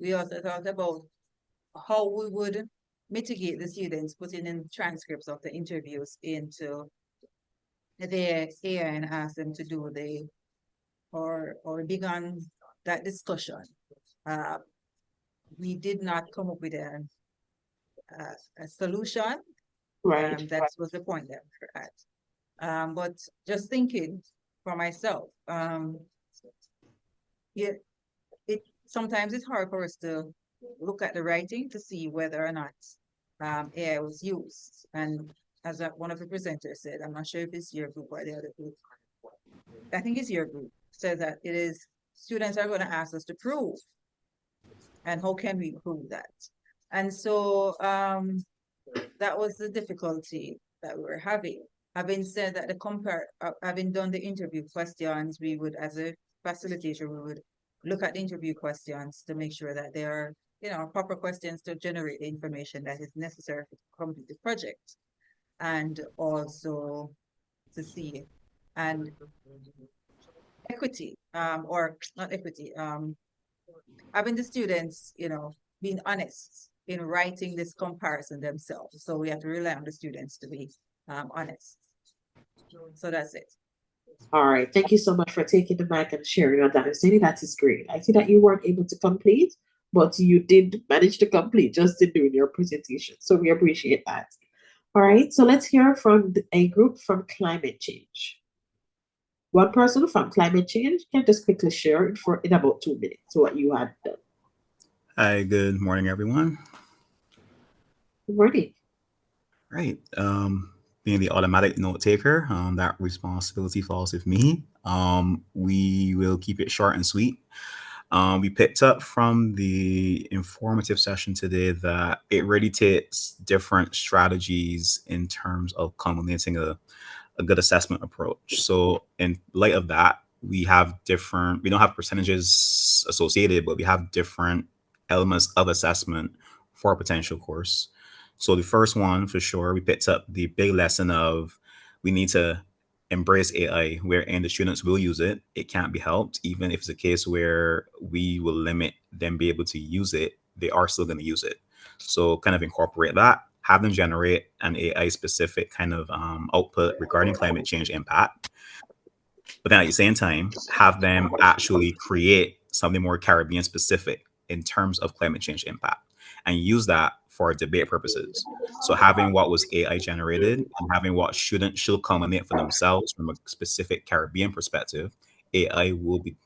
We also thought about how we would mitigate the students putting in transcripts of the interviews into their AI and ask them to do or began that discussion. We did not come up with a solution. Right. That was the point that we're at. But just thinking for myself, sometimes it's hard for us to look at the writing to see whether or not AI was used. And as one of the presenters said, I'm not sure if it's your group or the other group, I think it's your group, said that it is students are going to ask us to prove. And how can we prove that? And so that was the difficulty that we were having. Having said that, having done the interview questions, we would, as a facilitator, we would look at the interview questions to make sure that they are, proper questions to generate the information that is necessary to complete the project. And also to see and equity, or not equity, having the students, being honest in writing this comparison themselves. So we have to rely on the students to be honest. So that's it. All right. Thank you so much for taking the mic and sharing your understanding. That is great. I see that you weren't able to complete, but you did manage to complete just in doing your presentation. So we appreciate that. All right. So let's hear from a group from climate change. One person from climate change can just quickly share in about 2 minutes what you had done. Hi, good morning, everyone. Good morning. Right. Being the automatic note taker, that responsibility falls with me. We will keep it short and sweet. We picked up from the informative session today that it really takes different strategies in terms of culminating a a good assessment approach. So in light of that, we don't have percentages associated, but we have different elements of assessment for a potential course. So the first one, for sure, we picked up the big lesson of we need to embrace AI, wherein the students will use it. It can't be helped. Even if it's a case where we will limit them be able to use it, they are still going to use it. So kind of incorporate that, have them generate an AI specific kind of output regarding climate change impact. But then at the same time, have them actually create something more Caribbean specific in terms of climate change impact and use that for debate purposes. So having what was AI generated and having what should culminate for themselves from a specific Caribbean perspective, AI will be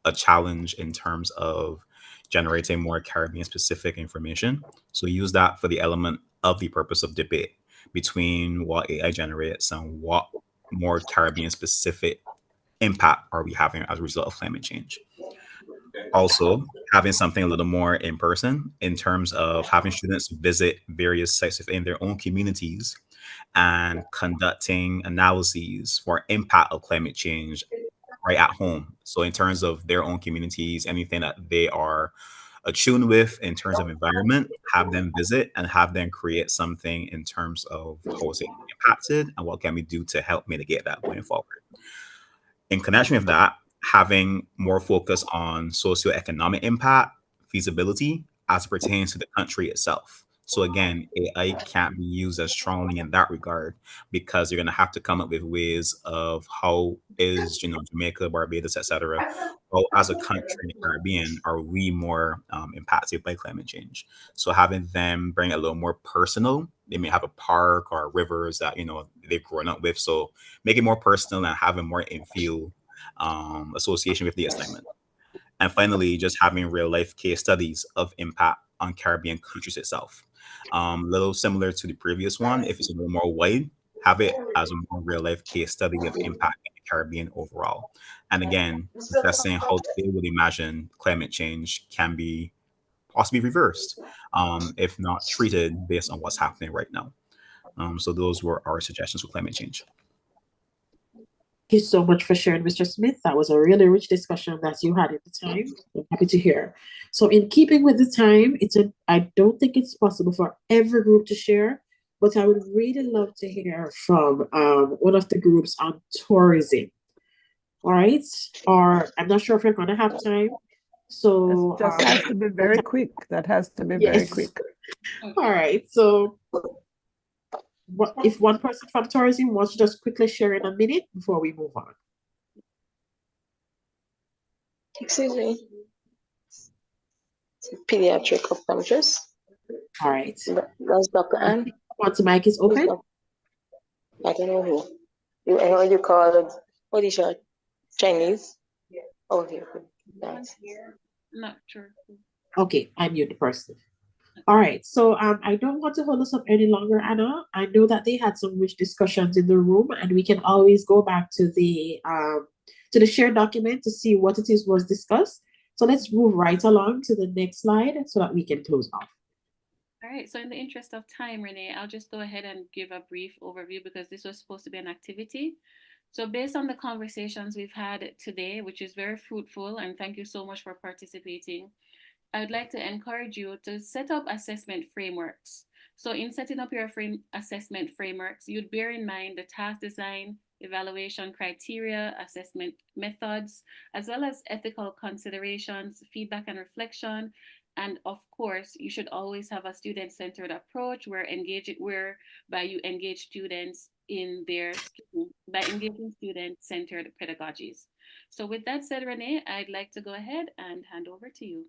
a challenge in terms of generating more Caribbean specific information. So use that for the element of the purpose of debate between what AI generates and what more Caribbean specific impact are we having as a result of climate change. Also, having something a little more in person in terms of having students visit various sites within their own communities and conducting analyses for impact of climate change right at home. So in terms of their own communities, anything that they are attuned with in terms of environment, have them visit and have them create something in terms of how is it impacted and what can we do to help mitigate that going forward. In connection with that, having more focus on socioeconomic impact, feasibility as it pertains to the country itself. So again, AI can't be used as strongly in that regard because you're going to have to come up with ways of how is, Jamaica, Barbados, etc. Well, as a country in the Caribbean, are we more impacted by climate change? So having them bring a little more personal, they may have a park or rivers that they've grown up with. So make it more personal and having more in-field association with the assignment. And finally, just having real life case studies of impact on Caribbean countries itself. Little similar to the previous one, if it's a little more wide, have it as a more real life case study of impact in the Caribbean overall. And again, assessing how they would imagine climate change can be possibly reversed, if not treated based on what's happening right now. So those were our suggestions for climate change. Thank you so much for sharing, Mr. Smith. That was a really rich discussion that you had at the time. I'm happy to hear. So in keeping with the time, I don't think it's possible for every group to share, but I would really love to hear from one of the groups on tourism. All right. Or I'm not sure if you're going to have time. So just has to be very quick. That has to be very quick. All right. So if one person from tourism wants to just quickly share in a minute before we move on. Excuse me. Pediatric optometrist. All right. That's Dr. Ann. Once the mic is open. I don't know who. I know you called, what is your Chinese? Oh, here. Not sure. Okay, I mute the person. All right, so I don't want to hold us up any longer, Anna. I know that they had some rich discussions in the room, and we can always go back to the shared document to see what it is was discussed. So let's move right along to the next slide so that we can close off. All right, so in the interest of time, Renee, I'll just go ahead and give a brief overview because this was supposed to be an activity. So based on the conversations we've had today, which is very fruitful, and thank you so much for participating, I would like to encourage you to set up assessment frameworks. So in setting up your assessment frameworks, you'd bear in mind the task design, evaluation criteria, assessment methods, as well as ethical considerations, feedback and reflection. And of course, you should always have a student-centered approach whereby you engage students by engaging student-centered pedagogies. So with that said, Renee, I'd like to go ahead and hand over to you.